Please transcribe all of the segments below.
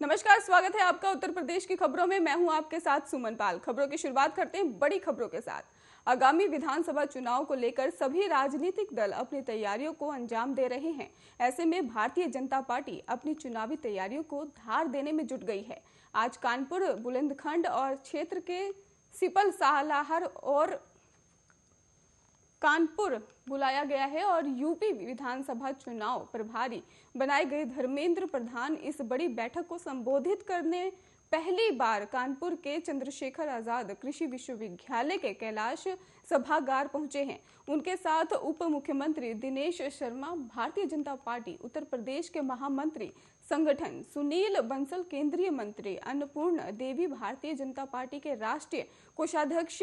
नमस्कार, स्वागत है आपका उत्तर प्रदेश की खबरों में। मैं हूं आपके साथ सुमन पाल। खबरों की शुरुआत करते हैं बड़ी खबरों के साथ। आगामी विधानसभा चुनाव को लेकर सभी राजनीतिक दल अपनी तैयारियों को अंजाम दे रहे हैं। ऐसे में भारतीय जनता पार्टी अपनी चुनावी तैयारियों को धार देने में जुट गई है। आज कानपुर, बुलंदखंड और क्षेत्र के सिपल, सालाहर और कानपुर बुलाया गया है और यूपी विधानसभा चुनाव प्रभारी बनाए गए धर्मेंद्र प्रधान इस बड़ी बैठक को संबोधित करने पहली बार कानपुर के चंद्रशेखर आजाद कृषि विश्वविद्यालय के कैलाश सभागार पहुंचे हैं। उनके साथ उप मुख्यमंत्री दिनेश शर्मा, भारतीय जनता पार्टी उत्तर प्रदेश के महामंत्री संगठन सुनील बंसल, केंद्रीय मंत्री अन्नपूर्ण देवी, भारतीय जनता पार्टी के राष्ट्रीय कोषाध्यक्ष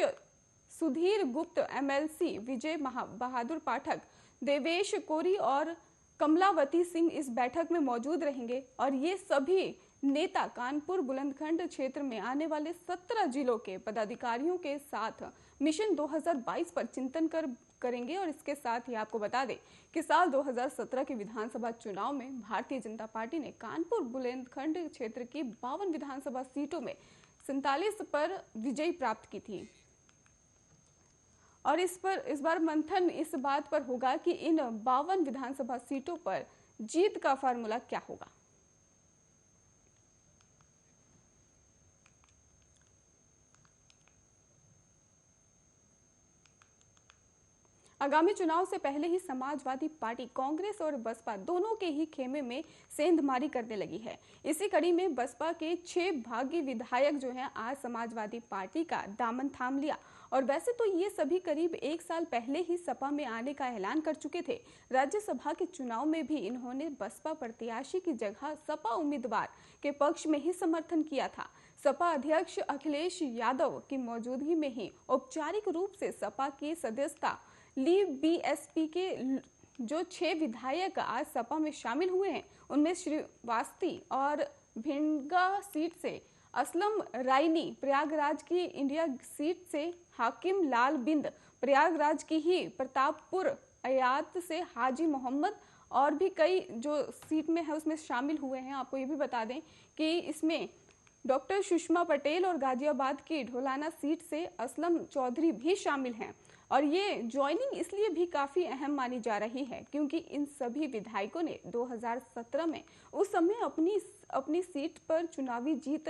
सुधीर गुप्त, एमएलसी विजय बहादुर पाठक, देवेश कोरी और कमलावती सिंह इस बैठक में मौजूद रहेंगे। और ये सभी नेता कानपुर बुलंदखंड क्षेत्र में आने वाले 17 जिलों के पदाधिकारियों के साथ मिशन 2022 पर चिंतन करेंगे। और इसके साथ ही आपको बता दें कि साल 2017 के विधानसभा चुनाव में भारतीय जनता पार्टी ने कानपुर बुलंदखंड क्षेत्र की 52 विधानसभा सीटों में 47 पर विजय प्राप्त की थी। और इस बार मंथन इस बात पर होगा कि इन 52 विधानसभा सीटों पर जीत का फार्मूला क्या होगा। आगामी चुनाव से पहले ही समाजवादी पार्टी, कांग्रेस और बसपा दोनों के ही खेमे में सेंधमारी करने लगी है। इसी कड़ी में बसपा के 6 भाग्य विधायक जो हैं आज समाजवादी पार्टी का दामन थाम लिया। और वैसे तो ये सभी करीब 1 साल पहले ही सपा में आने का ऐलान कर चुके थे। राज्यसभा के चुनाव में भी इन्होंने बसपा प्रत्याशी की जगह सपा उम्मीदवार के पक्ष में ही समर्थन किया था। सपा अध्यक्ष अखिलेश यादव की मौजूदगी में ही औपचारिक रूप से सपा की सदस्यता ली। बीएसपी के जो 6 विधायक आज सपा में शामिल हुए हैं उनमें श्रीवास्ती और भिंडगा सीट से असलम रायनी, प्रयागराज की इंडिया सीट से हाकिम लाल बिंद, प्रयागराज की ही प्रतापपुर अयात से हाजी मोहम्मद और भी कई जो सीट में है उसमें शामिल हुए हैं। आपको ये भी बता दें कि इसमें डॉक्टर सुषमा पटेल और गाजियाबाद की ढोलाना सीट से असलम चौधरी भी शामिल हैं। और ये ज्वाइनिंग इसलिए भी काफ़ी अहम मानी जा रही है क्योंकि इन सभी विधायकों ने 2017 में उस समय अपनी सीट पर चुनावी जीत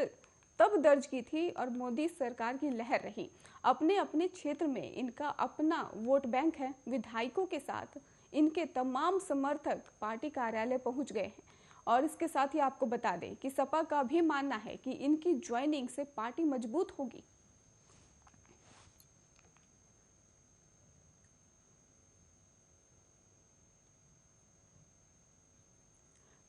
तब दर्ज की थी और मोदी सरकार की लहर रही। अपने अपने क्षेत्र में इनका अपना वोट बैंक है। विधायकों के साथ इनके तमाम समर्थक पार्टी कार्यालय पहुंच गए हैं। और इसके साथ ही आपको बता दें कि सपा का भी मानना है कि इनकी ज्वाइनिंग से पार्टी मजबूत होगी।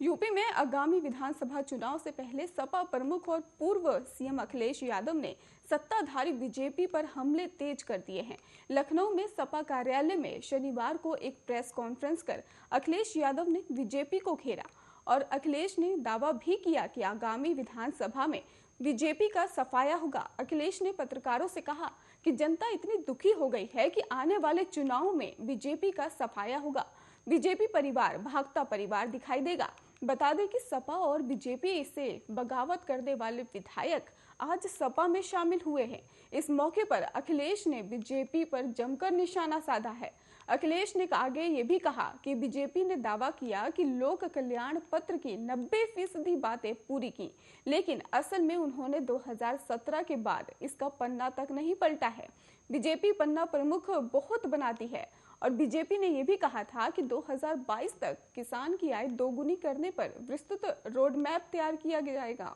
यूपी में आगामी विधानसभा चुनाव से पहले सपा प्रमुख और पूर्व सीएम अखिलेश यादव ने सत्ताधारी बीजेपी पर हमले तेज कर दिए हैं। लखनऊ में सपा कार्यालय में शनिवार को एक प्रेस कॉन्फ्रेंस कर अखिलेश यादव ने बीजेपी को घेरा और अखिलेश ने दावा भी किया कि आगामी विधानसभा में बीजेपी का सफाया होगा। अखिलेश ने पत्रकारों से कहा कि जनता इतनी दुखी हो गई है कि आने वाले चुनाव में बीजेपी का सफाया होगा। बीजेपी परिवार भागता परिवार दिखाई देगा। बता दें कि सपा और बीजेपी से बगावत करने वाले विधायक आज सपा में शामिल हुए हैं। इस मौके पर अखिलेश ने बीजेपी पर जमकर निशाना साधा है। अखिलेश ने आगे ये भी कहा कि बीजेपी ने दावा किया कि लोक कल्याण पत्र की 90% बातें पूरी की, लेकिन असल में उन्होंने 2017 के बाद इसका पन्ना तक नहीं पलटा है। बीजेपी पन्ना प्रमुख बहुत बनाती है। और बीजेपी ने यह भी कहा था कि 2022 तक किसान की आय दोगुनी करने पर विस्तृत रोड मैप तैयार किया जाएगा।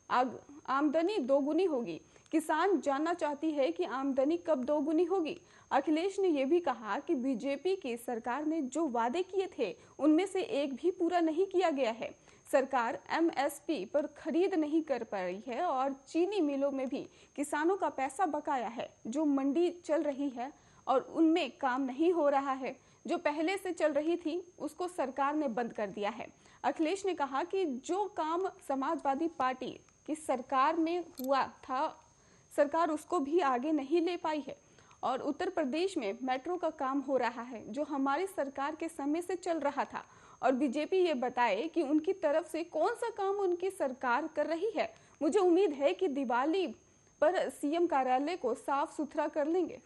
आमदनी दोगुनी होगी। किसान जानना चाहती है कि आमदनी कब दोगुनी होगी। अखिलेश ने यह भी कहा कि बीजेपी की सरकार ने जो वादे किए थे उनमें से एक भी पूरा नहीं किया गया है। सरकार एमएसपी पर खरीद नहीं कर पा रही है और चीनी मिलों में भी किसानों का पैसा बकाया है। जो मंडी चल रही है और उनमें काम नहीं हो रहा है। जो पहले से चल रही थी उसको सरकार ने बंद कर दिया है। अखिलेश ने कहा कि जो काम समाजवादी पार्टी की सरकार में हुआ था, सरकार उसको भी आगे नहीं ले पाई है। और उत्तर प्रदेश में मेट्रो का काम हो रहा है जो हमारी सरकार के समय से चल रहा था और बीजेपी ये बताए कि उनकी तरफ से कौन सा काम उनकी सरकार कर रही है। मुझे उम्मीद है कि दिवाली पर सीएम कार्यालय को साफ सुथरा कर लेंगे।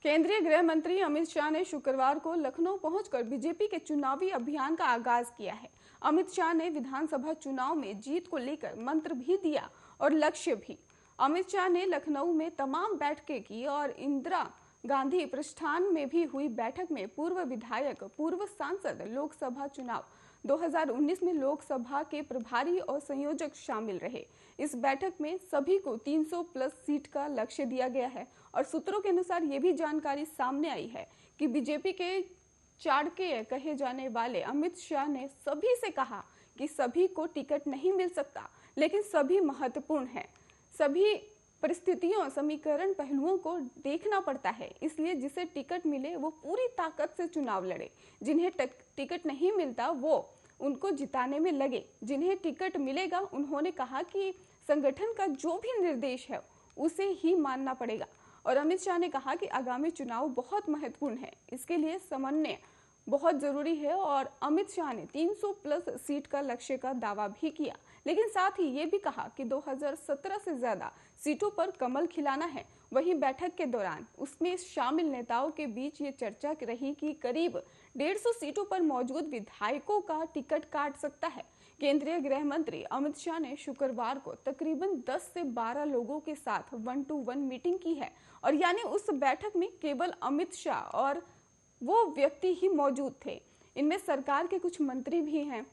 केंद्रीय गृह मंत्री अमित शाह ने शुक्रवार को लखनऊ पहुंचकर बीजेपी के चुनावी अभियान का आगाज किया है। अमित शाह ने विधानसभा चुनाव में जीत को लेकर मंत्र भी दिया और लक्ष्य भी। अमित शाह ने लखनऊ में तमाम बैठकें की और इंदिरा गांधी प्रतिष्ठान में भी हुई बैठक में पूर्व विधायक, पूर्व सांसद, लोकसभा चुनाव 2019 में लोकसभा के प्रभारी और संयोजक शामिल रहे। इस बैठक में सभी को 300 प्लस सीट का लक्ष्य दिया गया है और सूत्रों के अनुसार ये भी जानकारी सामने आई है कि बीजेपी के चाणक्य कहे जाने वाले अमित शाह ने सभी से कहा कि सभी को टिकट नहीं मिल सकता, लेकिन सभी महत्वपूर्ण है। सभी परिस्थितियों, समीकरण, पहलुओं को देखना पड़ता है, इसलिए जिसे टिकट मिले वो पूरी ताकत से चुनाव लड़े। जिन्हें टिकट नहीं मिलता वो उनको जिताने में लगे। जिन्हें टिकट मिलेगा उन्होंने कहा कि संगठन का जो भी निर्देश है उसे ही मानना पड़ेगा। और अमित शाह ने कहा कि आगामी चुनाव बहुत महत्वपूर्ण है, इसके लिए समन्वय बहुत जरूरी है। और अमित शाह ने 300 प्लस सीट का लक्ष्य का दावा भी किया, लेकिन साथ ही ये भी कहा कि 2017 से ज्यादा सीटों पर कमल खिलाना है। वहीं बैठक के दौरान उसमें शामिल नेताओं के बीच ये चर्चा रही कि करीब 150 सीटों पर मौजूद विधायकों का टिकट काट सकता है। केंद्रीय गृह मंत्री अमित शाह ने शुक्रवार को तकरीबन 10 से 12 लोगों के साथ 1-to-1 मीटिंग की है और यानी उस बैठक में केवल अमित शाह और वो व्यक्ति ही मौजूद थे। इनमें सरकार के कुछ मंत्री भी हैं,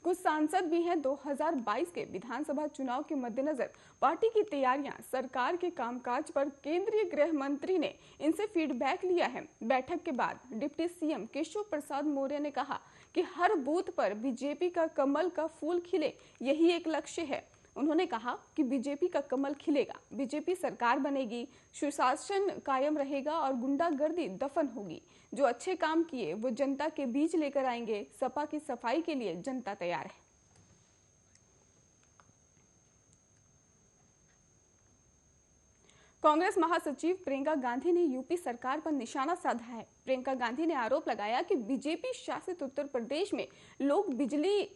कुछ सांसद भी हैं। 2022 के विधानसभा चुनाव के मद्देनजर पार्टी की तैयारियां, सरकार के कामकाज पर केंद्रीय गृह मंत्री ने इनसे फीडबैक लिया है। बैठक के बाद डिप्टी सीएम केशव प्रसाद मौर्य ने कहा कि हर बूथ पर बीजेपी का कमल का फूल खिले, यही एक लक्ष्य है। उन्होंने कहा कि बीजेपी का कमल खिलेगा, बीजेपी सरकार बनेगी, सुशासन कायम रहेगा और गुंडागर्दी दफन होगी। जो अच्छे काम किए वो जनता के बीच लेकर आएंगे। सपा की सफाई के लिए जनता तैयार है। कांग्रेस महासचिव प्रियंका गांधी ने यूपी सरकार पर निशाना साधा है। प्रियंका गांधी ने आरोप लगाया कि बीजेपी शासित उत्तर प्रदेश में लोग बिजली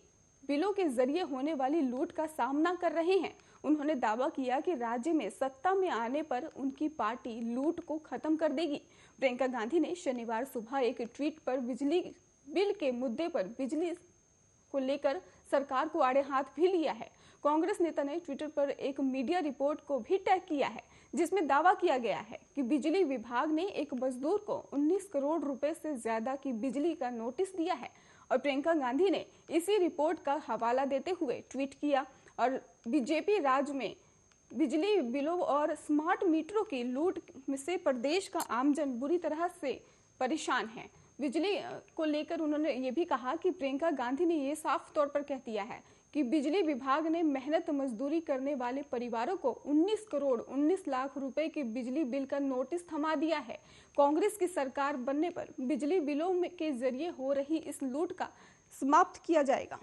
बिलों के जरिए होने वाली लूट का सामना कर रहे हैं। उन्होंने दावा किया कि राज्य में सत्ता में आने पर उनकी पार्टी लूट को खत्म कर देगी। प्रियंका गांधी ने शनिवार सुबह एक ट्वीट पर बिजली बिल के मुद्दे पर बिजली को लेकर सरकार को आड़े हाथ भी लिया है। कांग्रेस नेता ने ट्विटर पर एक मीडिया रिपोर्ट को भी टैग किया है, जिसमें दावा किया गया है कि बिजली विभाग ने एक मजदूर को 19 करोड़ रुपए से ज्यादा की बिजली का नोटिस दिया है। और प्रियंका गांधी ने इसी रिपोर्ट का हवाला देते हुए ट्वीट किया और बीजेपी राज्य में बिजली बिलों और स्मार्ट मीटरों की लूट से प्रदेश का आमजन बुरी तरह से परेशान है। बिजली को लेकर उन्होंने ये भी कहा कि प्रियंका गांधी ने ये साफ तौर पर कह दिया है कि बिजली विभाग ने मेहनत मजदूरी करने वाले परिवारों को 19 करोड़ 19 लाख रुपए के बिजली बिल का नोटिस थमा दिया है। कांग्रेस की सरकार बनने पर बिजली बिलों के जरिए हो रही इस लूट का समाप्त किया जाएगा।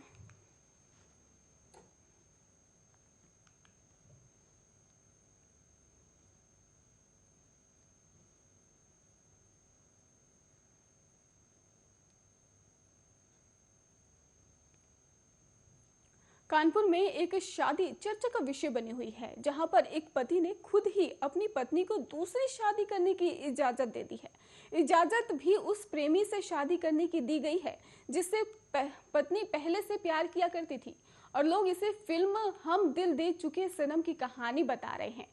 कानपुर में एक शादी चर्चा का विषय बनी हुई है, जहां पर एक पति ने खुद ही अपनी पत्नी को दूसरी शादी करने की इजाजत दे दी है। इजाजत भी उस प्रेमी से शादी करने की दी गई है जिससे पत्नी पहले से प्यार किया करती थी और लोग इसे फिल्म हम दिल दे चुके सनम की कहानी बता रहे हैं।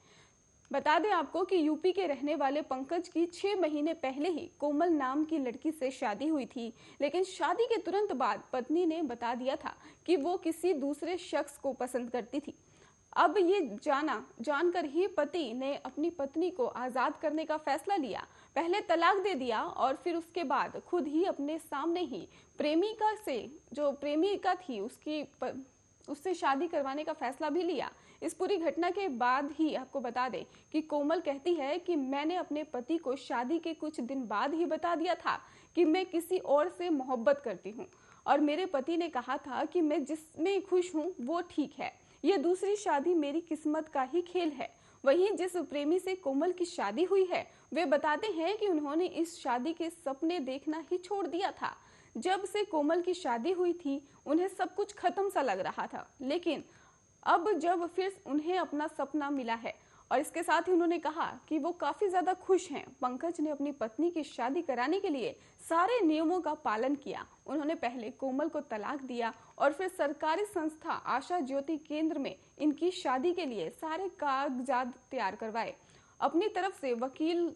बता दें आपको कि यूपी के रहने वाले पंकज की 6 महीने पहले ही कोमल नाम की लड़की से शादी हुई थी, लेकिन शादी के तुरंत बाद पत्नी ने बता दिया था कि वो किसी दूसरे शख्स को पसंद करती थी। अब ये जानकर ही पति ने अपनी पत्नी को आजाद करने का फैसला लिया। पहले तलाक दे दिया और फिर उसके बाद खुद ही अपने सामने ही जो प्रेमिका थी उससे शादी करवाने का फैसला भी लिया। इस पूरी घटना के बाद ही आपको बता दें कि कोमल कहती है कि मैंने अपने पति को शादी के कुछ दिन बाद ही बता दिया था कि मैं किसी और से मोहब्बत करती हूँ और मेरे पति ने कहा था कि मैं जिसमें खुश हूँ वो ठीक है। यह दूसरी शादी मेरी किस्मत का ही खेल है। वहीं जिस प्रेमी से कोमल की शादी हुई है, वे बताते हैं कि उन्होंने इस शादी के सपने देखना ही छोड़ दिया था। जब से कोमल की शादी हुई थी, उन्हें सब कुछ खत्म सा लग रहा था, लेकिन अब जब फिर उन्हें अपना सपना मिला है, और इसके साथ ही उन्होंने कहा कि वो काफी ज्यादा खुश हैं। पंकज ने अपनी पत्नी की शादी कराने के लिए सारे नियमों का पालन किया। उन्होंने पहले कोमल को तलाक दिया और फिर सरकारी संस्था आशा ज्योति केंद्र में इनकी शादी के लिए सारे कागजात तैयार करवाए। अपनी तरफ से वकील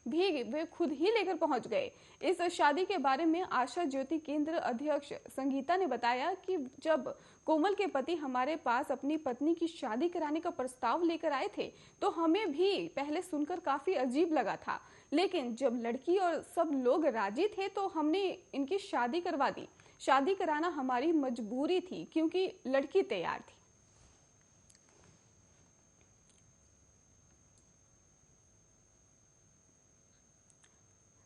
भी वे खुद ही लेकर पहुंच गए। इस शादी के बारे में आशा ज्योति केंद्र अध्यक्ष संगीता ने बताया कि जब कोमल के पति हमारे पास अपनी पत्नी की शादी कराने का प्रस्ताव लेकर आए थे, तो हमें भी पहले सुनकर काफी अजीब लगा था, लेकिन जब लड़की और सब लोग राजी थे तो हमने इनकी शादी करवा दी। शादी कराना हमारी मजबूरी थी क्योंकि लड़की तैयार थी।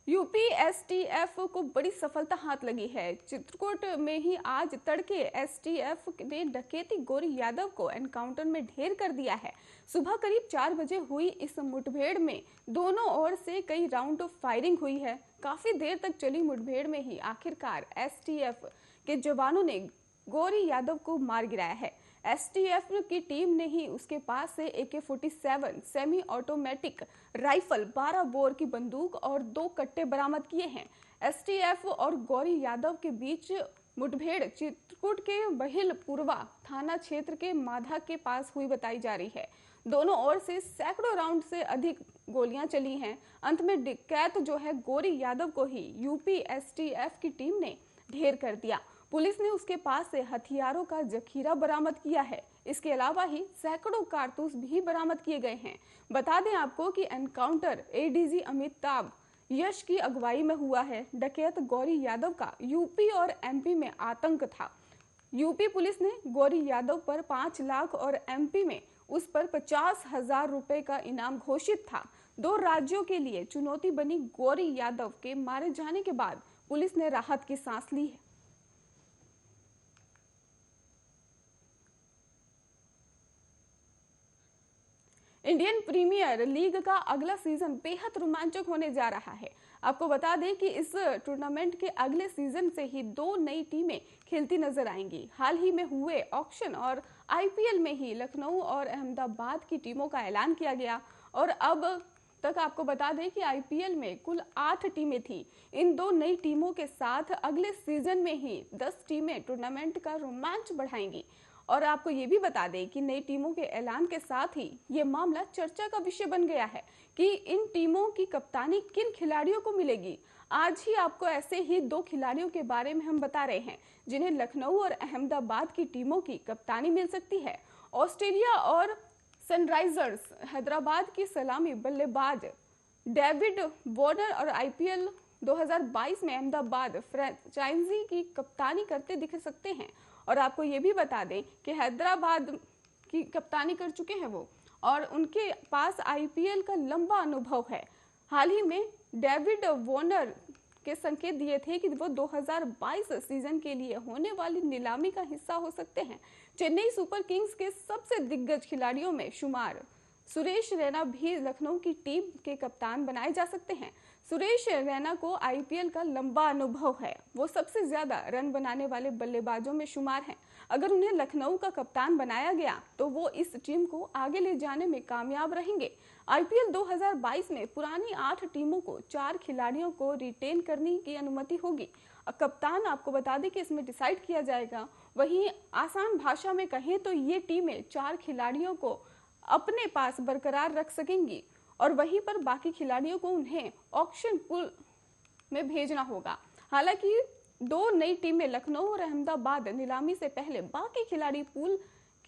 यूपी एसटीएफ को बड़ी सफलता हाथ लगी है। चित्रकूट में ही आज तड़के एसटीएफ ने डकैती गोरी यादव को एनकाउंटर में ढेर कर दिया है। सुबह करीब 4 बजे हुई इस मुठभेड़ में दोनों ओर से कई राउंड ऑफ फायरिंग हुई है। काफी देर तक चली मुठभेड़ में ही आखिरकार एसटीएफ के जवानों ने गोरी यादव को मार गिराया है। एसटीएफ की टीम ने ही उसके पास से AK-47 semi automatic rifle, 12 bore की बंदूक और 2 कट्टे बरामद किए हैं। एसटीएफ और गौरी यादव के बीच मुठभेड़ चित्रकूट के बहिलपुरवा थाना क्षेत्र के माधा के पास हुई बताई जा रही है। दोनों ओर से सैकड़ों राउंड से अधिक गोलियां चली हैं। अंत में डकैत जो है गोरी यादव को ही यूपी एसटीएफ की टीम ने ढेर कर दिया। पुलिस ने उसके पास से हथियारों का जखीरा बरामद किया है। इसके अलावा ही सैकड़ों कारतूस भी बरामद किए गए हैं। बता दें आपको कि एनकाउंटर एडीजी अमिताभ यश की अगुवाई में हुआ है। डकैत गौरी यादव का यूपी और एमपी में आतंक था। यूपी पुलिस ने गौरी यादव पर 5 लाख और एमपी में उस पर 50,000 रुपए का इनाम घोषित था। 2 राज्यों के लिए चुनौती बनी गौरी यादव के मारे जाने के बाद पुलिस ने राहत की सांस ली है। इंडियन प्रीमियर लीग का अगला सीजन बेहद रोमांचक होने जा रहा है। आपको बता दें कि इस टूर्नामेंट के अगले सीजन से ही 2 नई टीमें खेलती नजर आएंगी। हाल ही में हुए ऑक्शन और आईपीएल में ही लखनऊ और अहमदाबाद की टीमों का ऐलान किया गया और अब तक आपको बता दें कि आईपीएल में कुल 8 टीमें थी। इन 2 नई टीमों के साथ अगले सीजन में ही 10 टीमें टूर्नामेंट का रोमांच बढ़ाएंगी। और आपको ये भी बता दें कि नई टीमों के ऐलान के साथ ही ये मामला चर्चा का विषय बन गया है कि इन टीमों की कप्तानी किन खिलाड़ियों को मिलेगी। आज ही आपको ऐसे ही 2 खिलाड़ियों के बारे में हम बता रहे हैं जिन्हें लखनऊ और अहमदाबाद की टीमों की कप्तानी मिल सकती है। ऑस्ट्रेलिया और सनराइजर्स हैदराबाद की सलामी बल्लेबाज डेविड वार्नर और आईपीएल 2022 में अहमदाबाद फ्रेंचाइजी की कप्तानी करते दिख सकते हैं। और आपको ये भी बता दें कि हैदराबाद की कप्तानी कर चुके हैं वो, और उनके पास आईपीएल का लंबा अनुभव है। हाल ही में डेविड वार्नर के संकेत दिए थे कि वो 2022 सीजन के लिए होने वाली नीलामी का हिस्सा हो सकते हैं। चेन्नई सुपर किंग्स के सबसे दिग्गज खिलाड़ियों में शुमार सुरेश रैना भी लखनऊ की टीम के कप्तान बनाए जा सकते हैं। सुरेश रैना को आईपीएल का लंबा अनुभव है। वो सबसे ज्यादा रन बनाने वाले बल्लेबाजों में शुमार हैं। अगर उन्हें लखनऊ का कप्तान बनाया गया तो वो इस टीम को आगे ले जाने में कामयाब रहेंगे। आईपीएल 2022 में पुरानी 8 टीमों को 4 खिलाड़ियों को रिटेन करने की अनुमति होगी। कप्तान आपको बता दें कि इसमें डिसाइड किया जाएगा। वहीं आसान भाषा में कहें तो ये टीमें 4 खिलाड़ियों को अपने पास बरकरार रख सकेंगी और वहीं पर बाकी खिलाड़ियों को उन्हें ऑक्शन पूल में भेजना होगा। हालांकि 2 नई टीमें लखनऊ और अहमदाबाद नीलामी से पहले बाकी खिलाड़ी पूल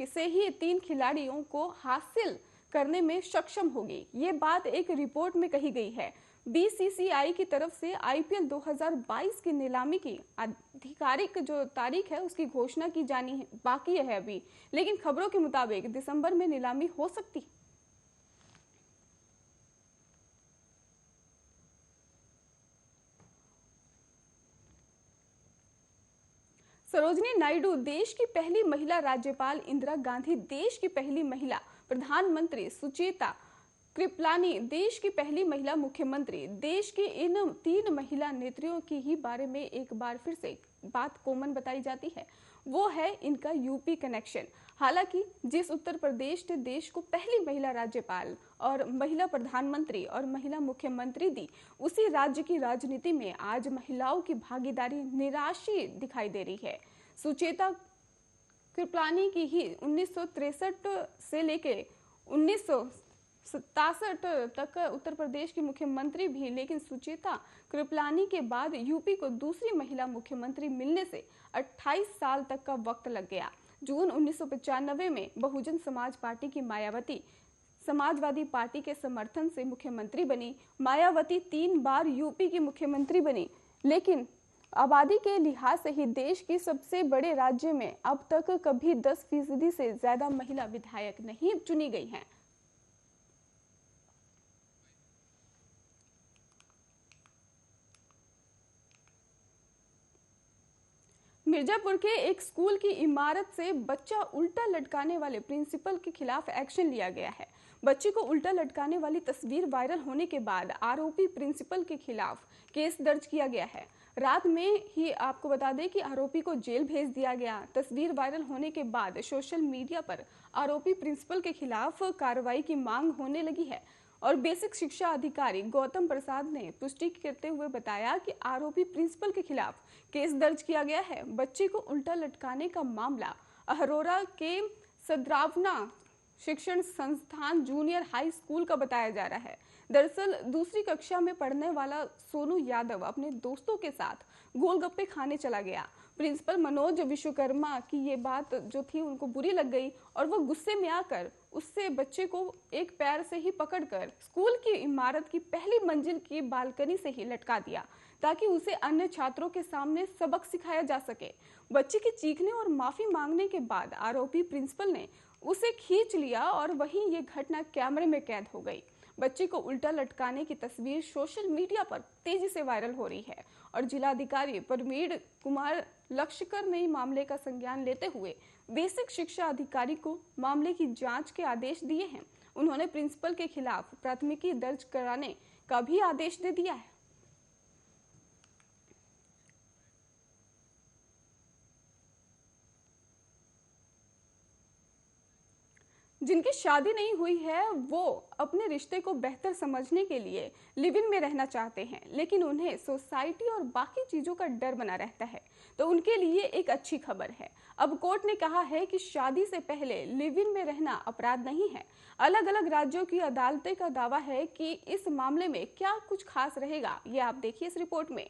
से ही 3 खिलाड़ियों को हासिल करने में सक्षम होगी। ये बात एक रिपोर्ट में कही गई है। बीसीसीआई की तरफ से आईपीएल 2022 की नीलामी की आधिकारिक जो तारीख है उसकी घोषणा की जानी बाकी है अभी, लेकिन खबरों के मुताबिक दिसंबर में नीलामी हो सकती है। सरोजिनी नायडू देश की पहली महिला राज्यपाल, इंदिरा गांधी देश की पहली महिला प्रधानमंत्री, सुचेता कृपलानी देश की पहली महिला मुख्यमंत्री, देश की इन 3 महिला नेत्रियों की ही बारे में एक बार फिर से बात कॉमन बताई जाती है, वो है इनका यूपी कनेक्शन। हालांकि जिस उत्तर प्रदेश ने देश को पहली महिला राज्यपाल और महिला प्रधानमंत्री और महिला मुख्यमंत्री दी, उसी राज्य की राजनीति में आज महिलाओं की भागीदारी निराशी दिखाई दे रही है। सुचेता कृपलानी की ही 1963 से लेकर 1967 तक उत्तर प्रदेश की मुख्यमंत्री भी, लेकिन सुचेता कृपलानी के बाद यूपी को दूसरी महिला मुख्यमंत्री मिलने से 28 साल तक का वक्त लग गया। जून 1995 में बहुजन समाज पार्टी की मायावती समाजवादी पार्टी के समर्थन से मुख्यमंत्री बनी। मायावती 3 बार यूपी की मुख्यमंत्री बनी, लेकिन आबादी के लिहाज से ही देश की सबसे बड़े राज्य में अब तक कभी 10% से ज्यादा महिला विधायक नहीं चुनी गई हैं। मिर्जापुर के एक स्कूल की इमारत से बच्चा उल्टा लटकाने वाले प्रिंसिपल के खिलाफ एक्शन लिया गया है। बच्ची को उल्टा लटकाने वाली तस्वीर वायरल होने के बाद आरोपी प्रिंसिपल के खिलाफ केस दर्ज किया गया है। रात में ही आपको बता दें कि आरोपी को जेल भेज दिया गया। तस्वीर वायरल होने के बाद सोशल मीडिया पर आरोपी प्रिंसिपल के खिलाफ कार्रवाई की मांग होने लगी है और बेसिक शिक्षा अधिकारी गौतम प्रसाद ने पुष्टि करते हुए बताया कि आरोपी प्रिंसिपल के खिलाफ केस दर्ज किया गया है। बच्चे को उल्टा लटकाने का मामला अहरोरा के सद्भावना शिक्षण संस्थान जूनियर हाई स्कूल का बताया जा रहा है। दरअसल दूसरी कक्षा में पढ़ने वाला सोनू यादव अपने दोस्तों के साथ गोलगप्पे खाने चला गया। प्रिंसिपल मनोज विश्वकर्मा की ये बात जो थी उनको बुरी लग गई और वो गुस्से में आकर उससे बच्चे को एक पैर से ही पकड़कर स्कूल की इमारत की पहली मंजिल की बालकनी से ही लटका दिया ताकि उसे अन्य छात्रों के सामने सबक सिखाया जा सके। बच्चे के चीखने और माफी मांगने के बाद आरोपी प्रिंसिपल ने उसे खींच लिया और वहीं ये घटना कैमरे में कैद हो गई। बच्चे को उल्टा लटकाने की तस्वीर सोशल मीडिया पर तेजी से वायरल हो रही है और जिलाधिकारी परमीर कुमार लक्ष्यकर ने मामले का संज्ञान लेते हुए बेसिक शिक्षा अधिकारी को मामले की जांच के आदेश दिए हैं। उन्होंने प्रिंसिपल के खिलाफ प्राथमिकी दर्ज कराने का भी आदेश दे दिया है। जिनकी शादी नहीं हुई है वो अपने रिश्ते को बेहतर समझने के लिए लिव इन में रहना चाहते हैं, लेकिन उन्हें सोसाइटी और बाकी चीजों का डर बना रहता है, तो उनके लिए एक अच्छी खबर है। अब कोर्ट ने कहा है कि शादी से पहले लिव इन में रहना अपराध नहीं है। अलग अलग राज्यों की अदालतें का दावा है कि इस मामले में क्या कुछ खास रहेगा, ये आप देखिए इस रिपोर्ट में।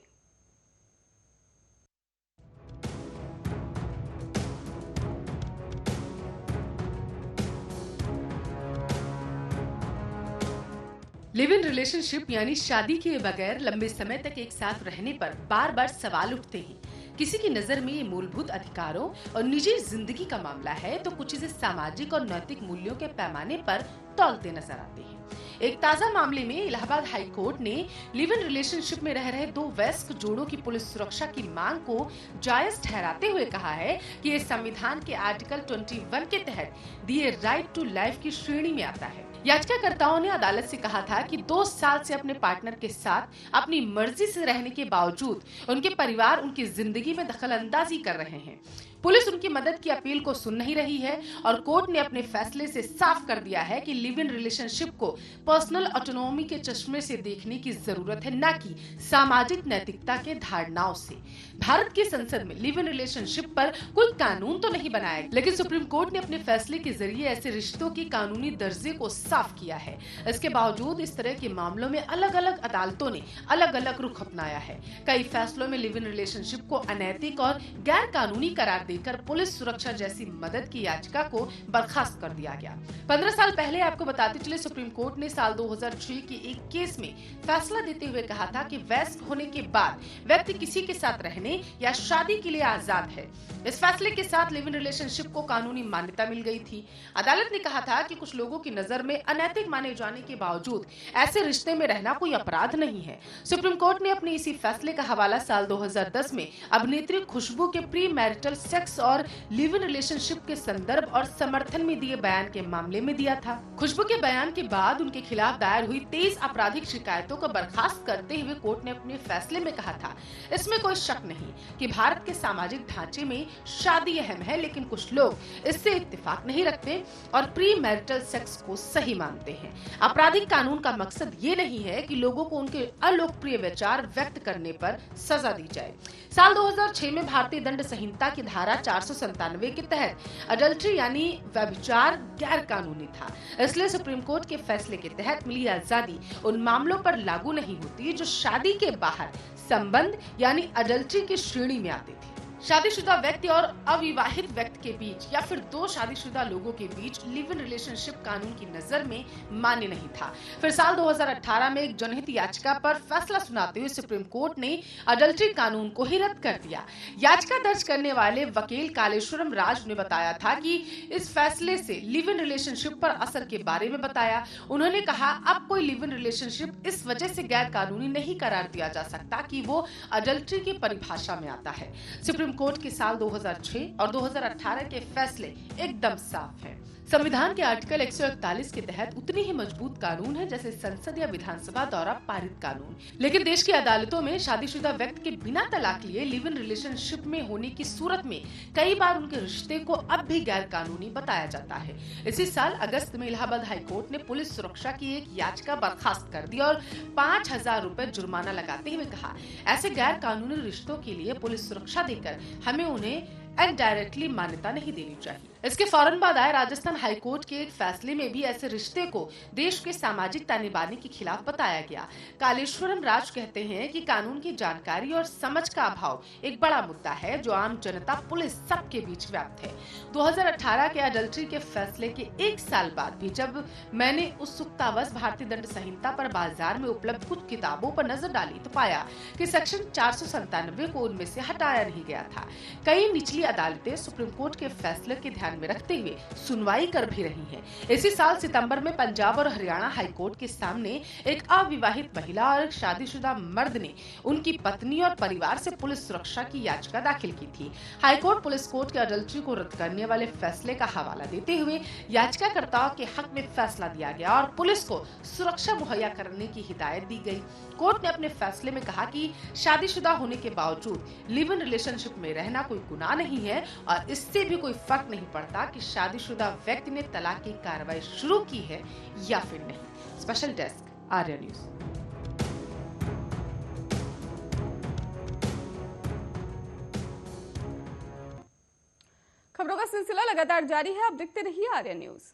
लिव इन रिलेशनशिप यानी शादी किए बगैर लंबे समय तक एक साथ रहने पर बार बार सवाल उठते हैं। किसी की नजर में ये मूलभूत अधिकारों और निजी जिंदगी का मामला है, तो कुछ इसे सामाजिक और नैतिक मूल्यों के पैमाने पर तौलते नजर आते हैं। एक ताजा मामले में इलाहाबाद हाई कोर्ट ने लिव इन रिलेशनशिप में रह रहे 2 वयस्क जोड़ों की पुलिस सुरक्षा की मांग को जायज ठहराते हुए कहा है कि ये संविधान के आर्टिकल 21 के तहत दिए राइट टू लाइफ की श्रेणी में आता है। याचिकाकर्ताओं ने अदालत से कहा था कि 2 साल से अपने पार्टनर के साथ अपनी मर्जी से रहने के बावजूद उनके परिवार उनकी जिंदगी में दखलंदाजी कर रहे हैं। पुलिस उनकी मदद की अपील को सुन नहीं रही है और कोर्ट ने अपने फैसले से साफ कर दिया है कि लिव इन रिलेशनशिप को पर्सनल ऑटोनॉमी के चश्मे से देखने की जरूरत है, न कि सामाजिक नैतिकता के धारणाओं से। भारत की संसद में लिव इन रिलेशनशिप पर कोई कानून तो नहीं बनाया, लेकिन सुप्रीम कोर्ट ने अपने फैसले के जरिए ऐसे रिश्तों की कानूनी दर्जे को साफ किया है। इसके बावजूद इस तरह के मामलों में अलग अलग अदालतों ने अलग अलग रुख अपनाया है। कई फैसलों में लिव इन रिलेशनशिप को अनैतिक और गैर कानूनी करार देकर पुलिस सुरक्षा जैसी मदद की याचिका को बर्खास्त कर दिया गया। 15 साल पहले आपको बताते चले सुप्रीम कोर्ट ने साल 2006 के एक केस में फैसला देते हुए कहा था कि वयस्क होने के बाद व्यक्ति किसी के साथ रहने करने या शादी के लिए आजाद है। इस फैसले के साथ लिव इन रिलेशनशिप को कानूनी मान्यता मिल गई थी। अदालत ने कहा था कि कुछ लोगों की नजर में अनैतिक माने जाने के बावजूद ऐसे रिश्ते में रहना कोई अपराध नहीं है। सुप्रीम कोर्ट ने अपने इसी फैसले का हवाला साल 2010 में अभिनेत्री खुशबू के प्री मैरिटल सेक्स और लिव इन रिलेशनशिप के संदर्भ और समर्थन में दिए बयान के मामले में दिया था। खुशबू के बयान के बाद उनके खिलाफ दायर हुई 23 आपराधिक शिकायतों को बर्खास्त करते हुए कोर्ट ने अपने फैसले में कहा था, इसमें कोई शक नहीं कि भारत के सामाजिक ढांचे में शादी अहम है, लेकिन कुछ लोग इससे इत्तेफाक नहीं रखते और प्री मैरिटल सेक्स को सही मानते हैं। आपराधिक कानून का मकसद ये नहीं है कि लोगों को उनके अलोकप्रिय विचार व्यक्त करने पर सजा दी जाए। साल 2006 में भारतीय दंड संहिता की धारा 497 के तहत अडल्ट्री यानी व्यभिचार गैर कानूनी था। इसलिए सुप्रीम कोर्ट के फैसले के तहत मिली आजादी उन मामलों पर लागू नहीं होती जो शादी के बाहर संबंध यानी अडल्ट्री की श्रेणी में आते थे। शादीशुदा व्यक्ति और अविवाहित व्यक्ति के बीच या फिर दो शादीशुदा लोगों के बीच लिव इन रिलेशनशिप कानून की नजर में मान्य नहीं था। फिर साल 2018 में एक जनहित याचिका पर फैसला सुनाते हुए सुप्रीम कोर्ट ने अडल्ट्री कानून को ही रद्द कर दिया। याचिका दर्ज करने वाले वकील कालेश्वरम राज ने बताया था कि इस फैसले से लिव इन रिलेशनशिप पर असर के बारे में बताया। उन्होंने कहा, अब कोई लिव इन रिलेशनशिप इस वजह से गैर कानूनी नहीं करार दिया जा सकता कि वो अडल्ट्री की परिभाषा में आता है। सुप्रीम कोर्ट के साल 2006 और 2018 के फैसले एकदम साफ हैं। संविधान के आर्टिकल 141 के तहत उतनी ही मजबूत कानून है जैसे संसद या विधानसभा द्वारा पारित कानून। लेकिन देश की अदालतों में शादीशुदा व्यक्ति के बिना तलाक लिए लिव इन रिलेशनशिप में होने की सूरत में कई बार उनके रिश्ते को अब भी गैर कानूनी बताया जाता है। इसी साल अगस्त में इलाहाबाद हाई कोर्ट ने पुलिस सुरक्षा की एक याचिका बर्खास्त कर दी और 5,000 रुपए जुर्माना लगाते हुए कहा, ऐसे गैर कानूनी रिश्तों के लिए पुलिस सुरक्षा देकर हमें उन्हें इनडायरेक्टली मान्यता नहीं देनी चाहिए। इसके फौरन बाद आए राजस्थान हाई कोर्ट के एक फैसले में भी ऐसे रिश्ते को देश के सामाजिक ताने बाने के खिलाफ बताया गया। कालेश्वरम राज कहते हैं कि कानून की जानकारी और समझ का अभाव एक बड़ा मुद्दा है जो आम जनता, पुलिस सबके बीच व्याप्त है। 2018 के अडल्ट्री के फैसले के एक साल बाद भी जब मैंने उत्सुकतावश भारतीय दंड संहिता पर बाजार में उपलब्ध कुछ किताबों पर नजर डाली तो पाया कि सेक्शन 497 को उनमें से हटाया नहीं गया था। कई निचली अदालतें सुप्रीम कोर्ट के फैसले के ध्यान में रखते हुए सुनवाई कर भी रही हैं। इसी साल सितंबर में पंजाब और हरियाणा हाई कोर्ट के सामने एक अविवाहित महिला और एक शादीशुदा मर्द ने उनकी पत्नी और परिवार से पुलिस सुरक्षा की याचिका दाखिल की थी। हाई कोर्ट पुलिस कोर्ट के अडल्ट्री को रद्द करने वाले फैसले का हवाला देते हुए याचिकाकर्ताओं के हक में फैसला दिया गया और पुलिस को सुरक्षा मुहैया करने की हिदायत दी गई। कोर्ट ने अपने फैसले में कहा कि शादीशुदा होने के बावजूद लिव इन रिलेशनशिप में रहना कोई गुनाह नहीं है और इससे भी कोई फर्क नहीं पड़ता कि शादीशुदा व्यक्ति ने तलाक की कार्रवाई शुरू की है या फिर नहीं। Special desk, Arya news. खबरों का सिलसिला लगातार जारी है, आप देखते रहिए आर्या न्यूज।